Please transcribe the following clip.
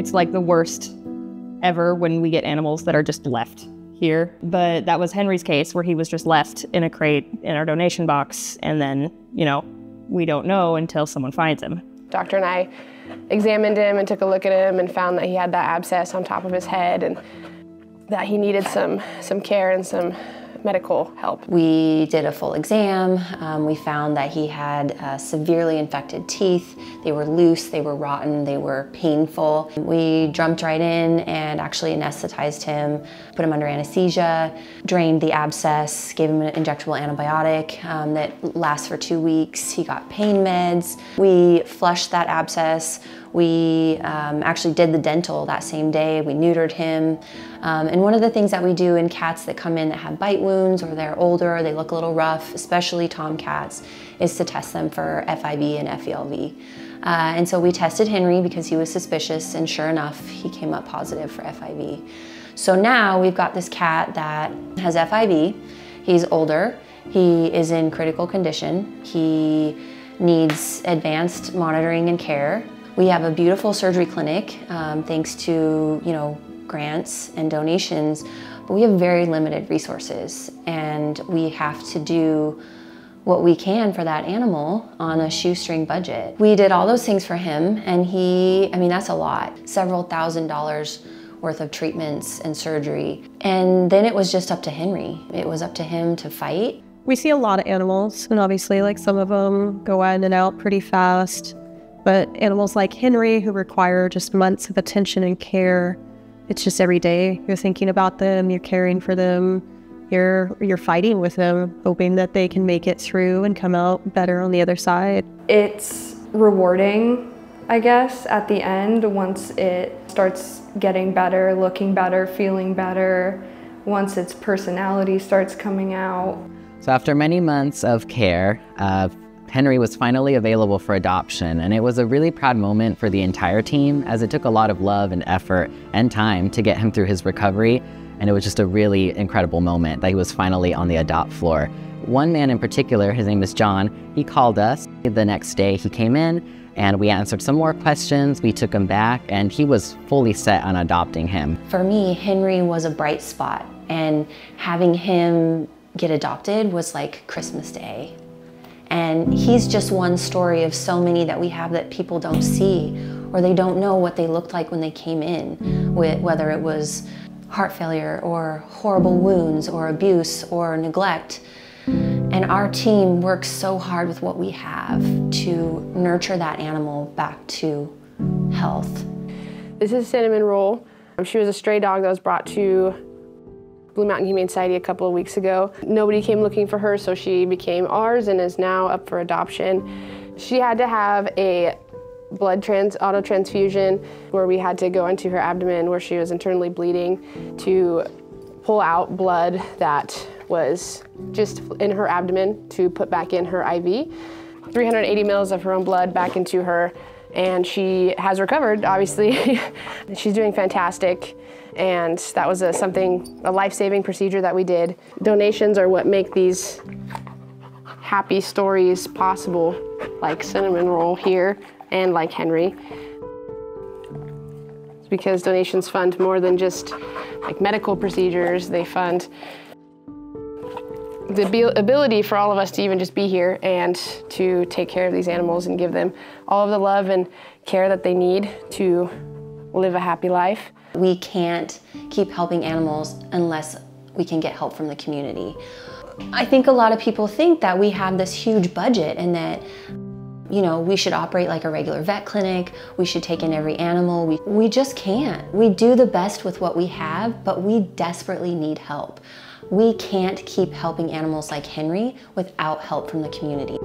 It's like the worst ever when we get animals that are just left here. But that was Henry's case, where he was just left in a crate in our donation box, and then, you know, we don't know until someone finds him. Doctor and I examined him and took a look at him and found that he had that abscess on top of his head and that he needed some care and some medical help. We did a full exam. We found that he had severely infected teeth. They were loose, they were rotten, they were painful. We jumped right in and actually anesthetized him, put him under anesthesia, drained the abscess, gave him an injectable antibiotic that lasts for 2 weeks. He got pain meds. We flushed that abscess. We actually did the dental that same day. We neutered him. And one of the things that we do in cats that come in that have bite wounds or they're older, or they look a little rough, especially tomcats, is to test them for FIV and FELV. And so we tested Henry because he was suspicious, and sure enough, he came up positive for FIV. So now we've got this cat that has FIV. He's older. He is in critical condition. He needs advanced monitoring and care. We have a beautiful surgery clinic, thanks to, you know, grants and donations, but we have very limited resources, and we have to do what we can for that animal on a shoestring budget. We did all those things for him, and I mean, that's a lot. Several $1,000s worth of treatments and surgery. And then it was just up to Henry. It was up to him to fight. We see a lot of animals, and obviously, like, some of them go in and out pretty fast. But animals like Henry, who require just months of attention and care, it's just every day you're thinking about them, you're caring for them, you're fighting with them, hoping that they can make it through and come out better on the other side. It's rewarding, I guess, at the end, once it starts getting better, looking better, feeling better, once its personality starts coming out. So after many months of care, Henry was finally available for adoption, and it was a really proud moment for the entire team, as it took a lot of love and effort and time to get him through his recovery, and it was just a really incredible moment that he was finally on the adopt floor. One man in particular, his name is John, he called us. The next day he came in and we answered some more questions, we took him back, and he was fully set on adopting him. For me, Henry was a bright spot, and having him get adopted was like Christmas Day. And he's just one story of so many that we have that people don't see, or they don't know what they looked like when they came in, whether it was heart failure or horrible wounds or abuse or neglect. And our team works so hard with what we have to nurture that animal back to health. This is Cinnamon Roll. She was a stray dog that was brought to Blue Mountain Humane Society a couple of weeks ago. Nobody came looking for her, so she became ours and is now up for adoption. She had to have a auto transfusion where we had to go into her abdomen where she was internally bleeding to pull out blood that was just in her abdomen to put back in her IV. 380 mils of her own blood back into her, and she has recovered, obviously. She's doing fantastic. And that was a life-saving procedure that we did. Donations are what make these happy stories possible, like Cinnamon Roll here and like Henry. It's because donations fund more than just like medical procedures. They fund the ability for all of us to even just be here and to take care of these animals and give them all of the love and care that they need to live a happy life. We can't keep helping animals unless we can get help from the community. I think a lot of people think that we have this huge budget and that, you know, we should operate like a regular vet clinic, we should take in every animal. We just can't. We do the best with what we have, but we desperately need help. We can't keep helping animals like Henry without help from the community.